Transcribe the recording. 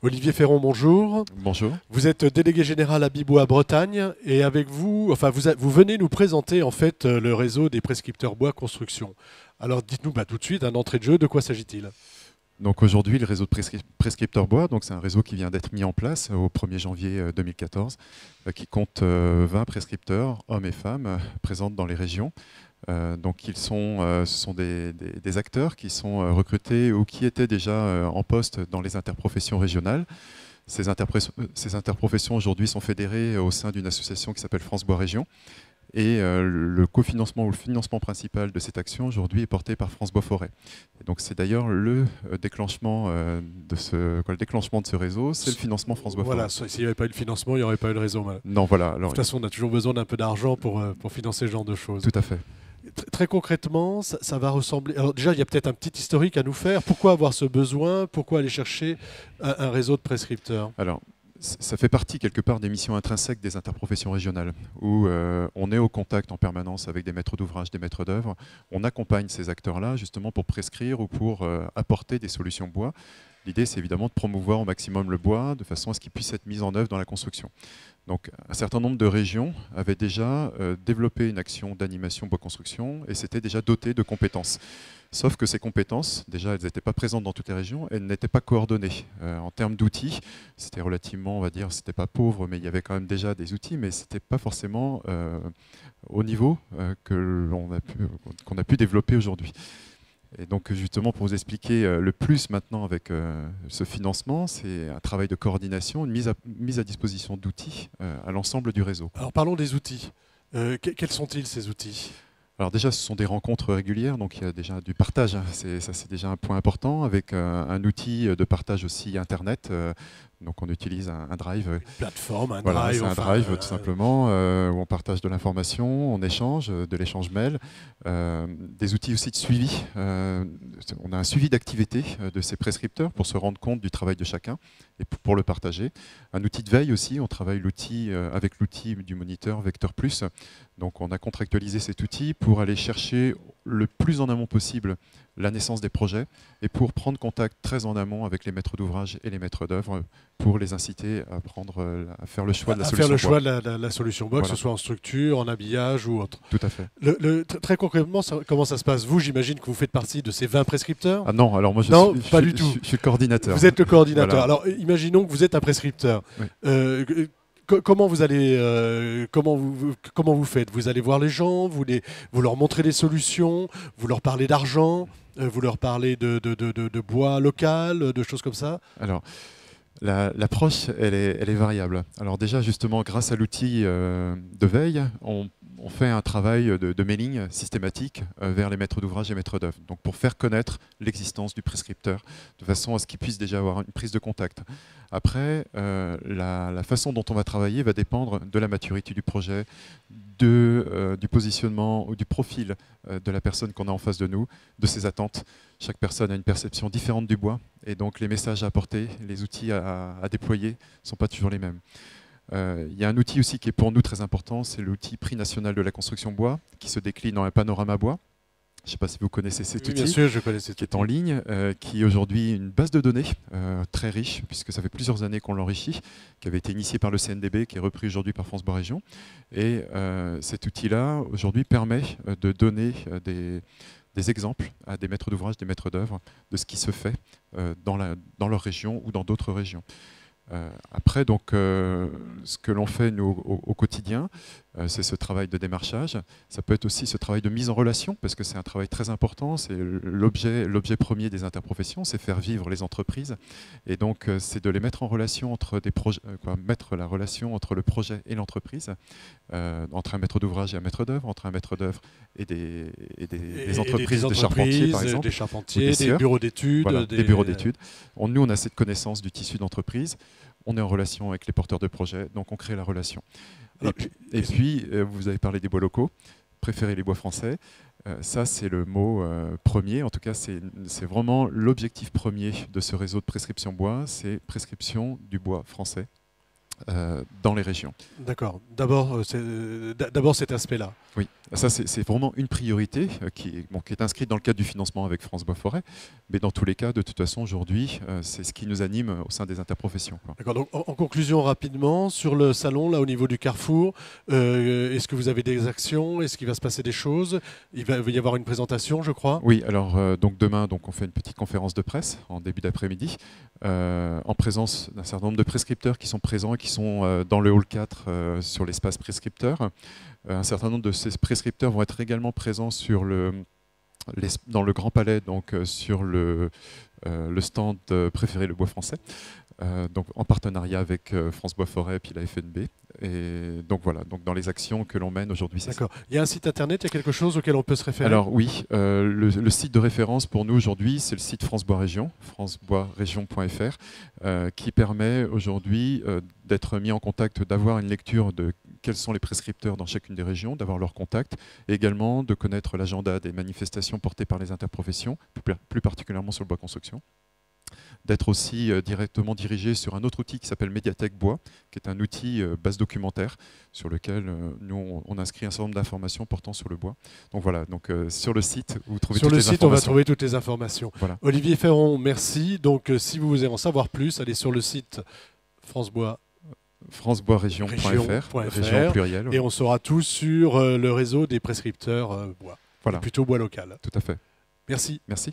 Olivier Ferron, bonjour. Bonjour. Vous êtes délégué général à Bibois Bretagne et avec vous, vous venez nous présenter en fait le réseau des prescripteurs bois construction. Alors dites-nous tout de suite, un entrée de jeu, de quoi s'agit-il? Donc aujourd'hui, le réseau de prescripteurs bois, donc c'est un réseau qui vient d'être mis en place au 1er janvier 2014, qui compte 20 prescripteurs, hommes et femmes, présents dans les régions. Donc ce sont des acteurs qui sont recrutés ou qui étaient déjà en poste dans les interprofessions régionales. Ces interprofessions aujourd'hui sont fédérées au sein d'une association qui s'appelle France Bois Région. Et le cofinancement ou le financement principal de cette action aujourd'hui est porté par France Bois Forêt. Et donc c'est d'ailleurs le déclenchement de ce réseau, c'est le financement France Bois Forêt. Voilà, s'il n'y avait pas eu le financement, il n'y aurait pas eu le réseau. Non, voilà. Alors, de toute façon, on a toujours besoin d'un peu d'argent pour financer ce genre de choses. Tout à fait. Très concrètement, ça va ressembler. Alors déjà, il y a peut-être un petit historique à nous faire. Pourquoi avoir ce besoin? Pourquoi aller chercher un réseau de prescripteurs? Alors, ça fait partie quelque part des missions intrinsèques des interprofessions régionales, où on est au contact en permanence avec des maîtres d'ouvrage, des maîtres d'œuvre. On accompagne ces acteurs-là justement pour prescrire ou pour apporter des solutions bois. L'idée, c'est évidemment de promouvoir au maximum le bois de façon à ce qu'il puisse être mis en œuvre dans la construction. Donc, un certain nombre de régions avaient déjà développé une action d'animation bois-construction et s'étaient déjà dotées de compétences. Sauf que ces compétences, déjà, elles n'étaient pas présentes dans toutes les régions, elles n'étaient pas coordonnées. En termes d'outils, c'était relativement, on va dire, c'était pas pauvre, mais il y avait quand même déjà des outils, mais c'était pas forcément au niveau qu'on a pu développer aujourd'hui. Et donc justement, pour vous expliquer le plus maintenant avec ce financement, c'est un travail de coordination, une mise à disposition d'outils à l'ensemble du réseau. Alors parlons des outils. Quels sont-ils ces outils? Alors déjà, ce sont des rencontres régulières, donc il y a déjà du partage, hein. Ça c'est déjà un point important, avec un outil de partage aussi Internet. Donc on utilise un drive. Une plateforme, un voilà, drive. C'est un drive tout simplement, où on partage de l'information, on échange, de l'échange mail. Des outils aussi de suivi. On a un suivi d'activité de ces prescripteurs pour se rendre compte du travail de chacun et pour le partager. Un outil de veille aussi, on travaille avec l'outil du moniteur Vecteur Plus. Donc on a contractualisé cet outil pour aller chercher le plus en amont possible la naissance des projets et pour prendre contact très en amont avec les maîtres d'ouvrage et les maîtres d'œuvre pour les inciter à faire le choix de la solution bois. Faire le choix de la solution bois, Voilà. Que ce soit en structure, en habillage ou autre. Tout à fait. Très concrètement, comment ça se passe? Vous, j'imagine que vous faites partie de ces 20 prescripteurs? Ah non, alors moi je suis le coordinateur. Vous êtes le coordinateur. Voilà. Alors imaginons que vous êtes un prescripteur. Oui. Comment vous allez, comment vous faites? Vous allez voir les gens, vous leur montrez des solutions, vous leur parlez d'argent, vous leur parlez de bois local, de choses comme ça? Alors, l'approche, elle est variable. Alors déjà, justement, grâce à l'outil de veille, on fait un travail de mailing systématique vers les maîtres d'ouvrage et maîtres d'œuvre. Donc pour faire connaître l'existence du prescripteur, de façon à ce qu'il puisse déjà avoir une prise de contact. Après, la façon dont on va travailler va dépendre de la maturité du projet, du positionnement ou du profil de la personne qu'on a en face de nous, de ses attentes. Chaque personne a une perception différente du bois et donc les messages à apporter, les outils à déployer ne sont pas toujours les mêmes. Il y a un outil aussi qui est pour nous très important, c'est l'outil Prix national de la construction bois qui se décline dans un panorama bois. Je ne sais pas si vous connaissez cet outil. Bien sûr, je connais cet outil. Qui est en ligne, qui est aujourd'hui une base de données très riche, puisque ça fait plusieurs années qu'on l'enrichit, qui avait été initié par le CNDB, qui est repris aujourd'hui par France Bois Région. Et cet outil-là, aujourd'hui, permet de donner des exemples à des maîtres d'ouvrage, des maîtres d'œuvre, de ce qui se fait dans leur région ou dans d'autres régions. Après, donc, ce que l'on fait nous, au quotidien, c'est ce travail de démarchage. Ça peut être aussi ce travail de mise en relation, parce que c'est un travail très important. C'est l'objet premier des interprofessions, c'est faire vivre les entreprises. Et donc, c'est de les mettre en relation entre des projets, mettre la relation entre le projet et l'entreprise, entre un maître d'ouvrage et un maître d'œuvre, entre un maître d'œuvre et des entreprises de charpentiers, par exemple. Des charpentiers, des bureaux d'études. Voilà, des bureaux d'études. Nous, on a cette connaissance du tissu d'entreprise. On est en relation avec les porteurs de projets, donc on crée la relation. Et puis, vous avez parlé des bois locaux, préférer les bois français. Ça, c'est le mot premier. En tout cas, c'est vraiment l'objectif premier de ce réseau de prescription bois, c'est prescription du bois français. dans les régions. D'accord. D'abord cet aspect-là. Oui, ça c'est vraiment une priorité qui est inscrite dans le cadre du financement avec France Bois Forêt, mais dans tous les cas, de toute façon, aujourd'hui, c'est ce qui nous anime au sein des interprofessions. D'accord. Donc, en conclusion, rapidement, sur le salon, là, au niveau du Carrefour, est-ce que vous avez des actions? Est-ce qu'il va se passer des choses? Il va y avoir une présentation, je crois. Oui, alors donc demain, on fait une petite conférence de presse en début d'après-midi, en présence d'un certain nombre de prescripteurs qui sont présents et qui sont dans le hall 4 sur l'espace prescripteur. Un certain nombre de ces prescripteurs vont être également présents dans le Grand Palais, donc sur le stand Préférer le bois français, donc en partenariat avec France Bois Forêt et puis la FNB. Et donc voilà, donc dans les actions que l'on mène aujourd'hui, c'est ça. D'accord. Il y a un site internet, il y a quelque chose auquel on peut se référer? Alors oui, le site de référence pour nous aujourd'hui, c'est le site France Bois Région, franceboisregion.fr, qui permet aujourd'hui d'être mis en contact, d'avoir une lecture de quels sont les prescripteurs dans chacune des régions, d'avoir leur contact, et également de connaître l'agenda des manifestations portées par les interprofessions, plus particulièrement sur le bois construction. D'être aussi directement dirigé sur un autre outil qui s'appelle Médiathèque Bois, qui est un outil base documentaire sur lequel nous on inscrit un certain nombre d'informations portant sur le bois. Donc voilà, donc sur le site vous trouvez toutes les informations. Sur le site, on va trouver toutes les informations. Voilà. Olivier Ferron, merci. Donc si vous voulez en savoir plus, allez sur le site franceboisregion.fr, région pluriel. Et on saura tout sur le réseau des prescripteurs bois. Voilà. Plutôt bois local. Tout à fait. Merci. Merci.